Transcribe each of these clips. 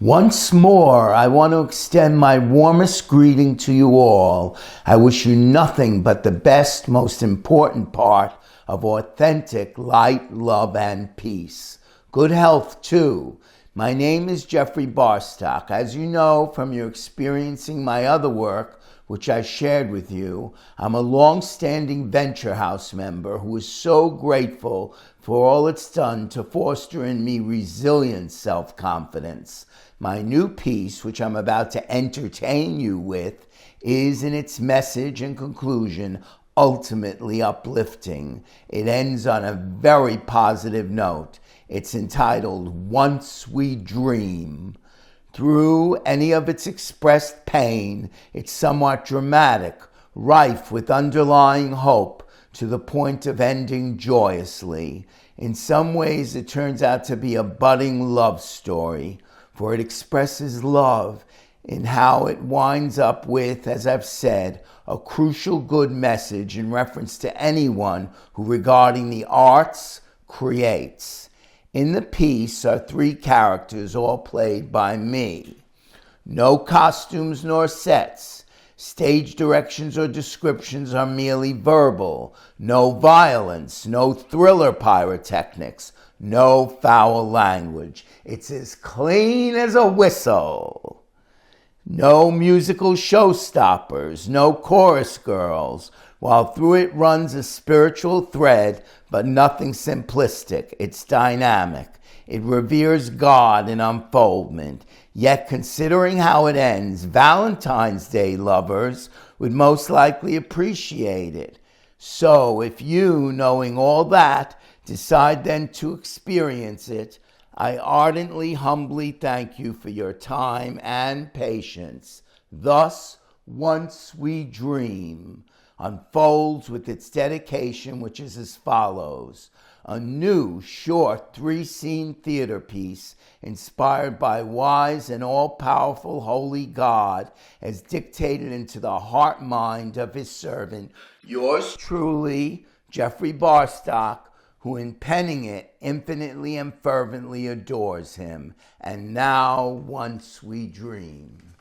Once more, I want to extend my warmest greeting to you all. I wish you nothing but the best, most important part of authentic light, love, and peace. Good health, too. My name is Jeffrey Barstock. As you know from your experiencing my other work, which I shared with you, I'm a long-standing Venture House member who is so grateful for all it's done to foster in me resilient self-confidence. My new piece, which I'm about to entertain you with, is in its message and conclusion ultimately uplifting. It ends on a very positive note. It's entitled, Once We Dream. Through any of its expressed pain, it's somewhat dramatic, rife with underlying hope, to the point of ending joyously. In some ways, it turns out to be a budding love story, for it expresses love in how it winds up with, as I've said, a crucial good message in reference to anyone who, regarding the arts, creates. In the piece are three characters, all played by me. No costumes nor sets. Stage directions or descriptions are merely verbal. No violence, no thriller pyrotechnics, no foul language. It's as clean as a whistle. No musical showstoppers, no chorus girls, while through it runs a spiritual thread, but nothing simplistic. It's dynamic. It reveres God in unfoldment. Yet, considering how it ends, Valentine's Day lovers would most likely appreciate it. So, if you, knowing all that, decide then to experience it, I ardently, humbly thank you for your time and patience. Thus, Once We Dream unfolds with its dedication, which is as follows. A new, short, three-scene theater piece inspired by wise and all-powerful holy God as dictated into the heart-mind of his servant, yours truly, Jeffrey Barstock, who in penning it infinitely and fervently adores him. And now, Once We Dream.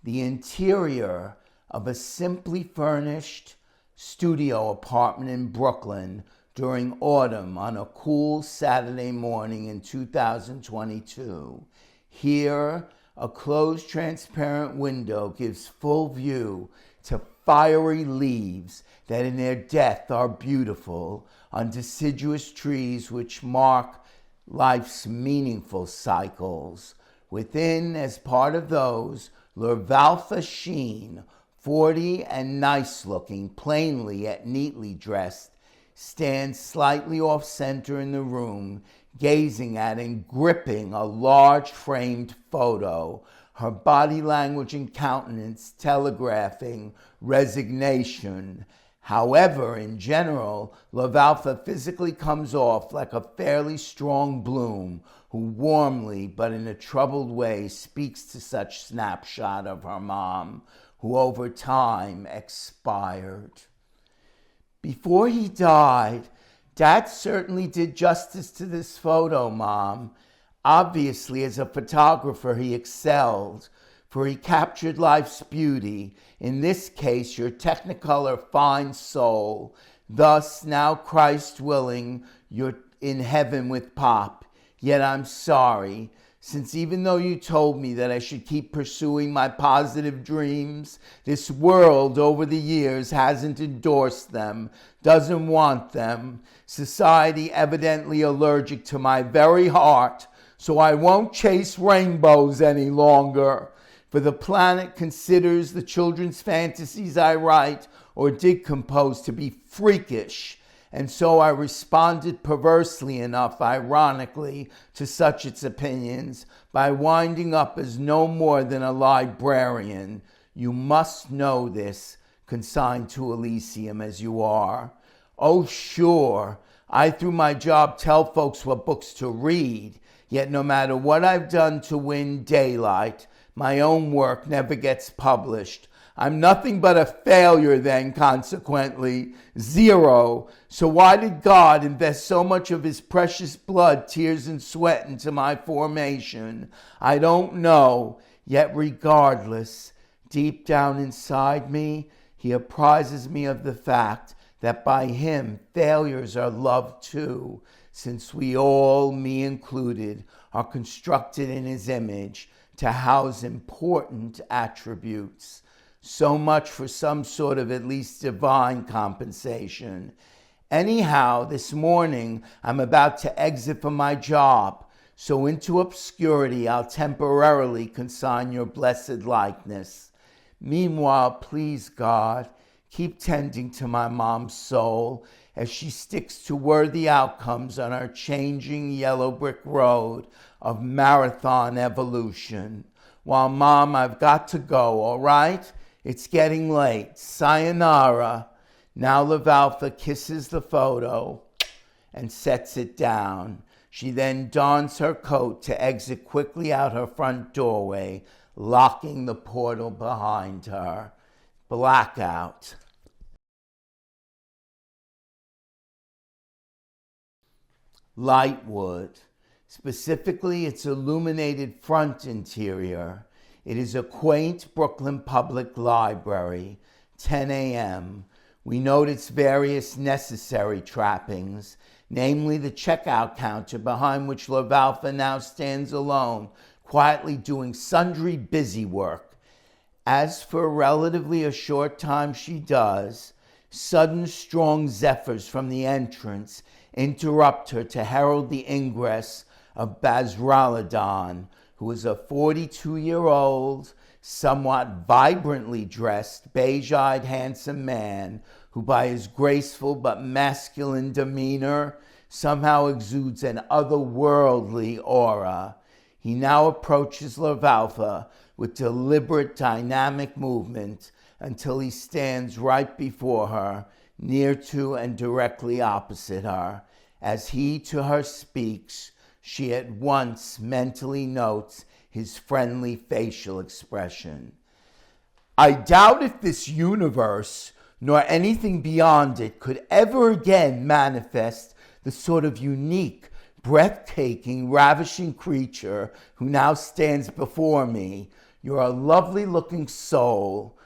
The interior of a simply furnished studio apartment in Brooklyn during autumn on a cool Saturday morning in 2022. Here, a closed transparent window gives full view to fiery leaves that in their death are beautiful, on deciduous trees which mark life's meaningful cycles. Within, as part of those, Lurvalfa Sheen, 40 and nice-looking, plainly yet neatly dressed, stands slightly off-center in the room, gazing at and gripping a large framed photo, her body language and countenance telegraphing resignation. However, in general, Lurvalfa physically comes off like a fairly strong bloom who warmly, but in a troubled way, speaks to such snapshot of her mom, who over time expired. Before he died, Dad certainly did justice to this photo, Mom. Obviously, as a photographer, he excelled, for he captured life's beauty, in this case, your Technicolor fine soul. Thus, now Christ willing, you're in heaven with Pop. Yet I'm sorry, since even though you told me that I should keep pursuing my positive dreams, this world over the years hasn't endorsed them, doesn't want them. Society evidently allergic to my very heart, so I won't chase rainbows any longer. For the planet considers the children's fantasies I write or did compose to be freakish, and so I responded perversely enough, ironically, to such its opinions by winding up as no more than a librarian. You must know this, consigned to Elysium as you are. Oh, sure, I through my job tell folks what books to read, yet no matter what I've done to win daylight, my own work never gets published. I'm nothing but a failure then, consequently, zero. So why did God invest so much of his precious blood, tears, and sweat into my formation? I don't know. Yet regardless, deep down inside me, he apprises me of the fact that by him, failures are loved too, since we all, me included, are constructed in his image to house important attributes. So much for some sort of at least divine compensation. Anyhow, this morning I'm about to exit from my job, so into obscurity I'll temporarily consign your blessed likeness. Meanwhile, please God, keep tending to my mom's soul as she sticks to worthy outcomes on our changing yellow brick road of marathon evolution. While Mom, I've got to go, all right? It's getting late. Sayonara. Now LaValfa kisses the photo and sets it down. She then dons her coat to exit quickly out her front doorway, locking the portal behind her. Blackout. Lightwood, specifically its illuminated front interior. It is a quaint Brooklyn Public Library, 10 a.m. We note its various necessary trappings, namely the checkout counter behind which LaValfa now stands alone, quietly doing sundry busy work. As for relatively a short time she does, sudden strong zephyrs from the entrance interrupt her to herald the ingress of Basraladon, who is a 42-year-old, somewhat vibrantly dressed, beige-eyed, handsome man who by his graceful but masculine demeanor somehow exudes an otherworldly aura. He now approaches LaValfa with deliberate, dynamic movement until he stands right before her, near to and directly opposite her. As he to her speaks, she at once mentally notes his friendly facial expression. I doubt if this universe, nor anything beyond it, could ever again manifest the sort of unique, breathtaking, ravishing creature who now stands before me. You're a lovely-looking soul.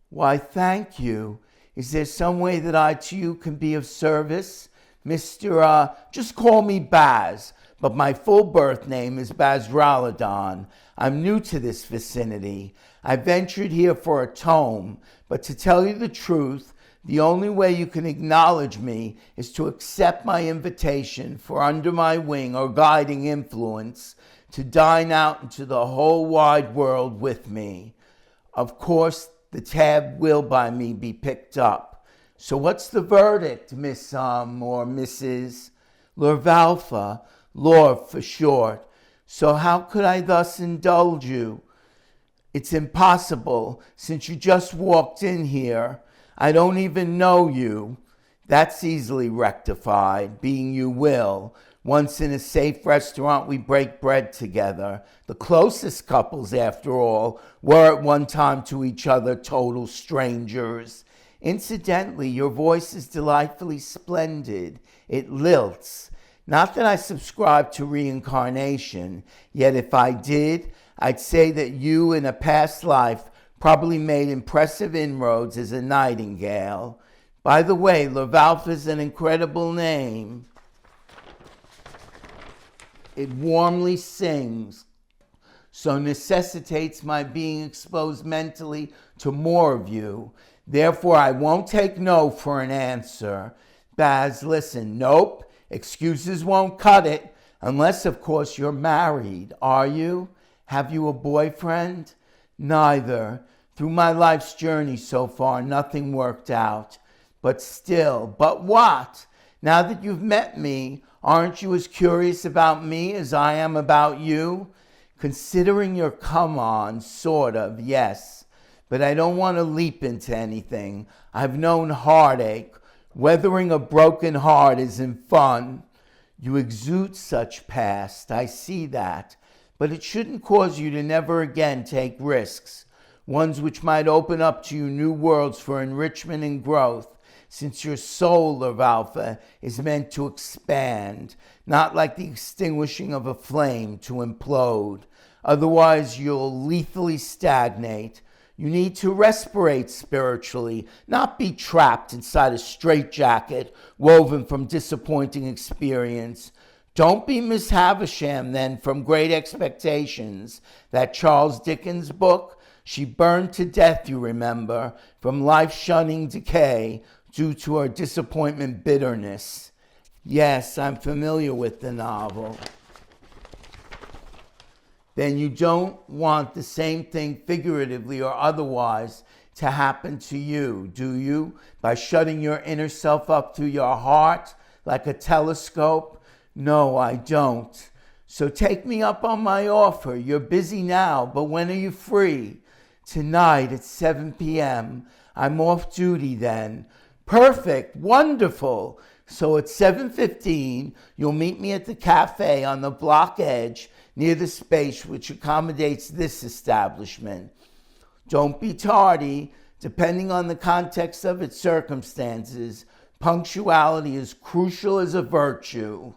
Why, thank you. Is there some way that I, to you, can be of service? Just call me Baz, but my full birth name is Basraladon. I'm new to this vicinity. I ventured here for a tome, but to tell you the truth, the only way you can acknowledge me is to accept my invitation for under my wing or guiding influence to dine out into the whole wide world with me. Of course, the tab will by me be picked up. So what's the verdict, Miss or Mrs. LaValfa, Lor for short. So how could I thus indulge you? It's impossible, since you just walked in here. I don't even know you. That's easily rectified, being you will. Once in a safe restaurant, we break bread together. The closest couples, after all, were at one time to each other total strangers. Incidentally, your voice is delightfully splendid. It lilts. Not that I subscribe to reincarnation, yet if I did, I'd say that you in a past life probably made impressive inroads as a nightingale. By the way, LaValfa's an incredible name. It warmly sings, so necessitates my being exposed mentally to more of you. Therefore, I won't take no for an answer. Baz, listen, nope, excuses won't cut it, unless, of course, you're married. Are you? Have you a boyfriend? Neither. Through my life's journey so far, nothing worked out. But still, but what? Now that you've met me, aren't you as curious about me as I am about you? Considering your come on, sort of, yes. But I don't want to leap into anything. I've known heartache. Weathering a broken heart isn't fun. You exude such past, I see that. But it shouldn't cause you to never again take risks. ones which might open up to you new worlds for enrichment and growth, since your soul of Alpha is meant to expand, not like the extinguishing of a flame to implode. Otherwise, you'll lethally stagnate. You need to respirate spiritually, not be trapped inside a straitjacket woven from disappointing experience. Don't be Miss Havisham, then, from Great Expectations, that Charles Dickens book. She burned to death, you remember, from life-shunning decay due to her disappointment bitterness. Yes, I'm familiar with the novel. Then you don't want the same thing, figuratively or otherwise, to happen to you, do you? By shutting your inner self up through your heart like a telescope? No, I don't. So take me up on my offer. You're busy now, but when are you free? Tonight at 7 p.m. I'm off duty then. Perfect, wonderful. So at 7:15, you'll meet me at the cafe on the block edge near the space which accommodates this establishment. Don't be tardy. Depending on the context of its circumstances, punctuality is crucial as a virtue.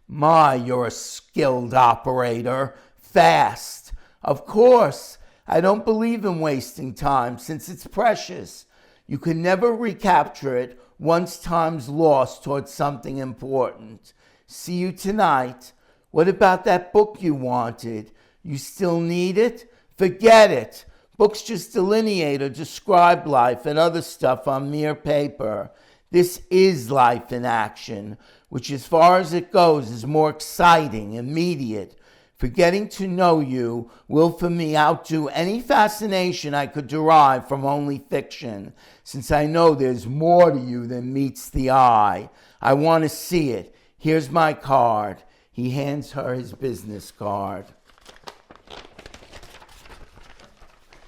My, you're a skilled operator. Fast. Of course, I don't believe in wasting time since it's precious. You can never recapture it once time's lost towards something important. See you tonight. What about that book you wanted? You still need it? Forget it. Books just delineate or describe life and other stuff on mere paper. This is life in action, which as far as it goes is more exciting, immediate. For getting to know you will for me outdo any fascination I could derive from only fiction, since I know there's more to you than meets the eye. I want to see it. Here's my card. He hands her his business card.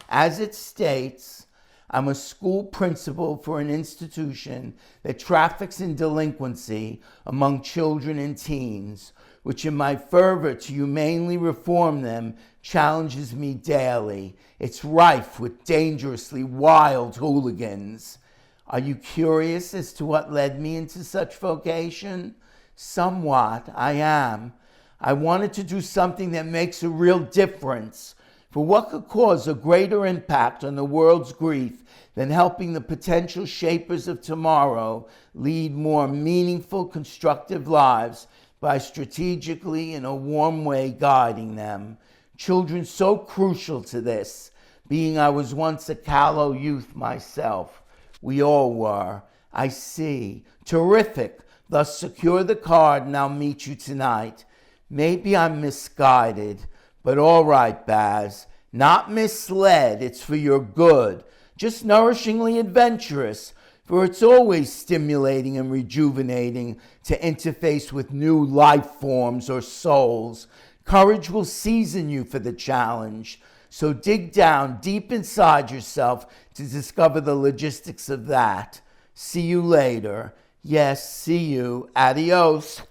As it states, I'm a school principal for an institution that traffics in delinquency among children and teens, which in my fervor to humanely reform them challenges me daily. It's rife with dangerously wild hooligans. Are you curious as to what led me into such vocation? Somewhat, I am. I wanted to do something that makes a real difference. For what could cause a greater impact on the world's grief than helping the potential shapers of tomorrow lead more meaningful, constructive lives by strategically, in a warm way, guiding them? Children so crucial to this, being I was once a callow youth myself. We all were. I see. Terrific. Thus secure the card and I'll meet you tonight. Maybe I'm misguided, but all right, Baz. Not misled. It's for your good. Just nourishingly adventurous, for it's always stimulating and rejuvenating to interface with new life forms or souls. Courage will season you for the challenge. So dig down deep inside yourself to discover the logistics of that. See you later. Yes, see you. Adios.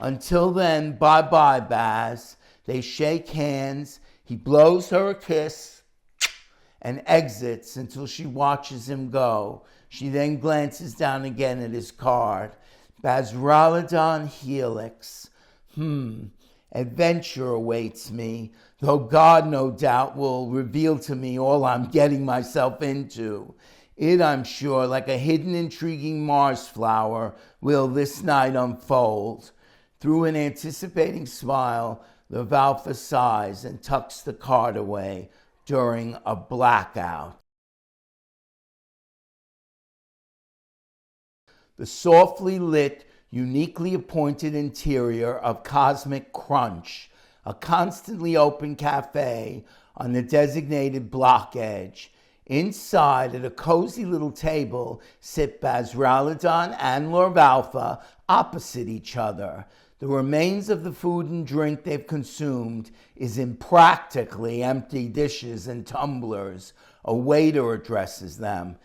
Until then, bye-bye, Baz. They shake hands. He blows her a kiss and exits until she watches him go. She then glances down again at his card. Basralladon Helix. Adventure awaits me, though God no doubt will reveal to me all I'm getting myself into. It, I'm sure, like a hidden, intriguing Mars flower, will this night unfold. Through an anticipating smile, the Valfa sighs and tucks the card away during a blackout. The softly lit, uniquely appointed interior of Cosmic Crunch, a constantly open cafe on the designated block edge. Inside, at a cozy little table, sit Basralladon and Lord Alpha opposite each other. The remains of the food and drink they've consumed is in practically empty dishes and tumblers. A waiter addresses them.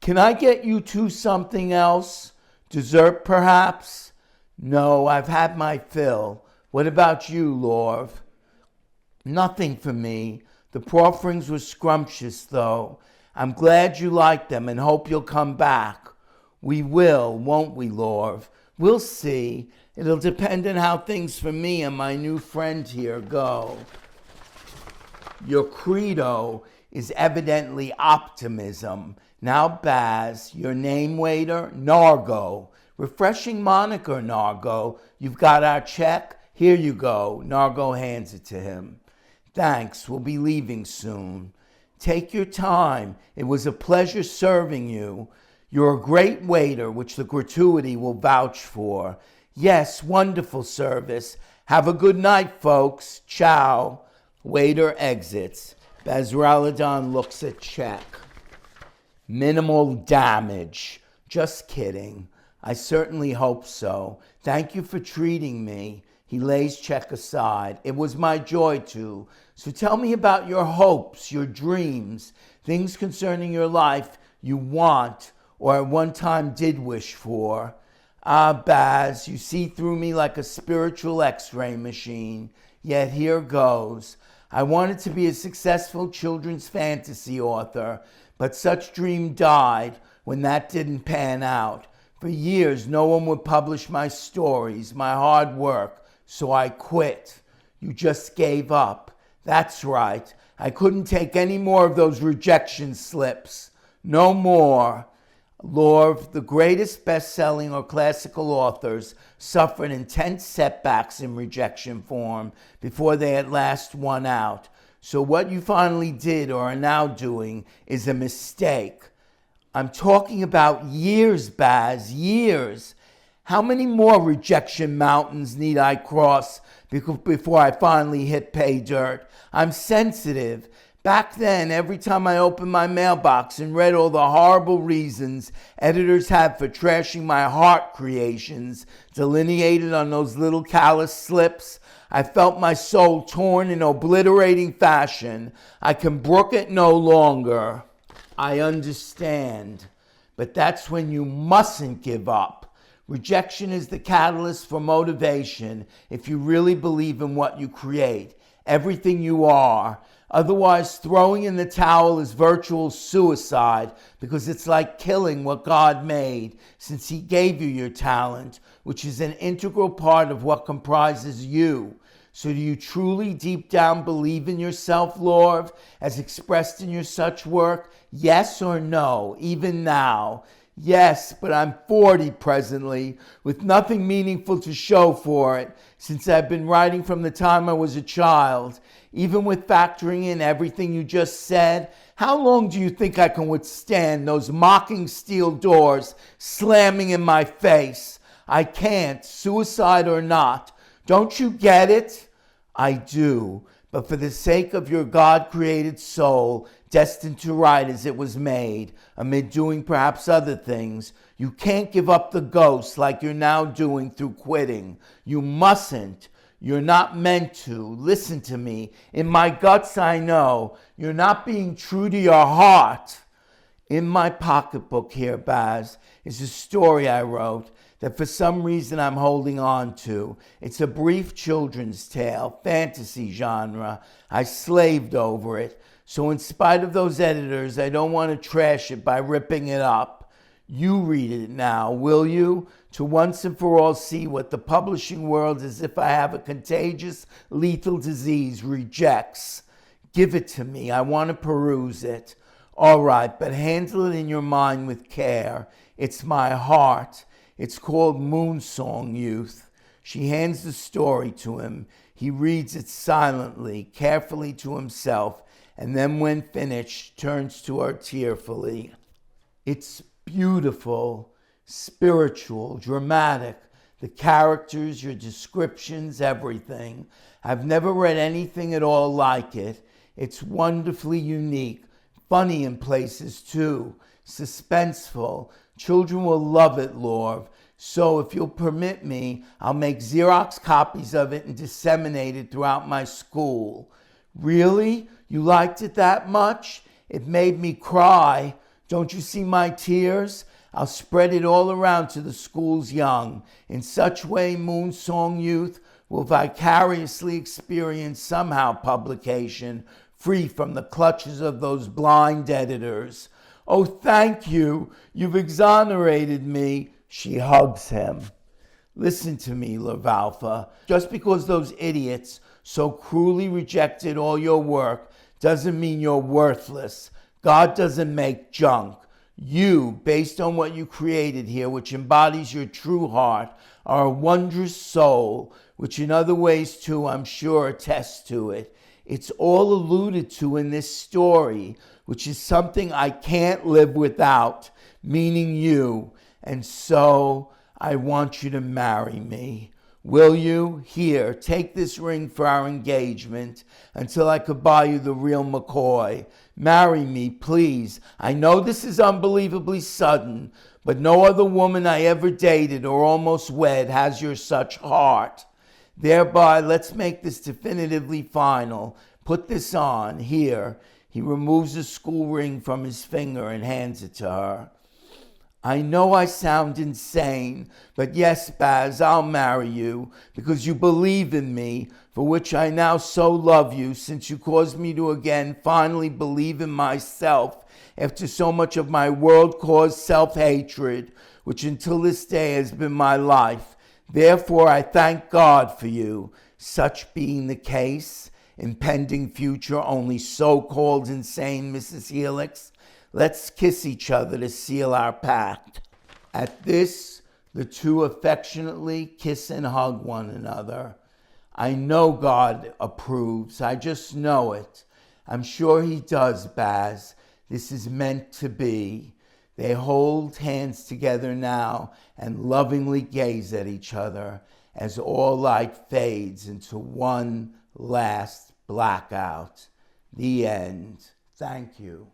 Can I get you two something else? Dessert, perhaps? No, I've had my fill. What about you, Lorv? Nothing for me. The profferings were scrumptious, though. I'm glad you like them and hope you'll come back. We will, won't we, Lorv? We'll see. It'll depend on how things for me and my new friend here go. Your credo is evidently optimism. Now, Baz, your name, waiter? Nargo. Refreshing moniker, Nargo. You've got our check? Here you go. Nargo hands it to him. Thanks. We'll be leaving soon. Take your time. It was a pleasure serving you. You're a great waiter, which the gratuity will vouch for. Yes, wonderful service. Have a good night, folks. Ciao. Waiter exits. Bazraladon looks at check. Minimal damage. Just kidding. I certainly hope so. Thank you for treating me. He lays check aside. It was my joy to. So tell me about your hopes, your dreams, things concerning your life you want or at one time did wish for. Ah, Baz, you see through me like a spiritual x-ray machine. Yet here goes. I wanted to be a successful children's fantasy author, but such dream died when that didn't pan out. For years, no one would publish my stories, my hard work, so I quit. You just gave up. That's right. I couldn't take any more of those rejection slips. No more. Lorv, the greatest best-selling or classical authors suffered intense setbacks in rejection form before they at last won out. So what you finally did or are now doing is a mistake. I'm talking about years, Baz, years. How many more rejection mountains need I cross before I finally hit pay dirt? I'm sensitive. Back then, every time I opened my mailbox and read all the horrible reasons editors had for trashing my heart creations, delineated on those little callous slips, I felt my soul torn in obliterating fashion. I can brook it no longer. I understand. But that's when you mustn't give up. Rejection is the catalyst for motivation if you really believe in what you create, everything you are. Otherwise, throwing in the towel is virtual suicide because it's like killing what God made, since He gave you your talent, which is an integral part of what comprises you. So do you truly deep down believe in yourself, Lorv, as expressed in your such work? Yes or no, even now? Yes, but I'm 40 presently, with nothing meaningful to show for it, since I've been writing from the time I was a child. Even with factoring in everything you just said, how long do you think I can withstand those mocking steel doors slamming in my face? I can't, suicide or not. Don't you get it? I do, but for the sake of your God-created soul, destined to write as it was made, amid doing perhaps other things, you can't give up the ghost like you're now doing through quitting. You mustn't. You're not meant to. Listen to me. In my guts, I know. You're not being true to your heart. In my pocketbook here, Baz, is a story I wrote that for some reason I'm holding on to. It's a brief children's tale, fantasy genre. I slaved over it. So in spite of those editors, I don't want to trash it by ripping it up. You read it now, will you? To once and for all see what the publishing world, as if I have a contagious, lethal disease, rejects. Give it to me. I want to peruse it. All right, but handle it in your mind with care. It's my heart. It's called Moonsong, Youth. She hands the story to him. He reads it silently, carefully to himself, and then when finished, turns to her tearfully. It's beautiful, spiritual, dramatic. The characters, your descriptions, everything. I've never read anything at all like it. It's wonderfully unique. Funny in places too. Suspenseful. Children will love it, Lorv. So if you'll permit me, I'll make Xerox copies of it and disseminate it throughout my school. Really? You liked it that much? It made me cry. Don't you see my tears? I'll spread it all around to the school's young. In such way, Moonsong Youth, will vicariously experience somehow publication free from the clutches of those blind editors. Oh, thank you. You've exonerated me. She hugs him. Listen to me, Lavalfa. Just because those idiots so cruelly rejected all your work doesn't mean you're worthless. God doesn't make junk. You, based on what you created here, which embodies your true heart, are a wondrous soul, which in other ways too, I'm sure, attests to it. It's all alluded to in this story, which is something I can't live without, meaning you. And so I want you to marry me. Will you? Here, take this ring for our engagement until I could buy you the real McCoy. Marry me, please. I know this is unbelievably sudden, but no other woman I ever dated or almost wed has your such heart. Thereby, let's make this definitively final. Put this on, here. He removes a school ring from his finger and hands it to her. I know I sound insane, but yes, Baz, I'll marry you because you believe in me, for which I now so love you, since you caused me to again finally believe in myself after so much of my world-caused self-hatred, which until this day has been my life. Therefore, I thank God for you. Such being the case, impending future, only so-called insane Mrs. Helix, let's kiss each other to seal our pact. At this, the two affectionately kiss and hug one another. I know God approves. I just know it. I'm sure he does, Baz. This is meant to be. They hold hands together now and lovingly gaze at each other as all light fades into one last blackout. The end. Thank you.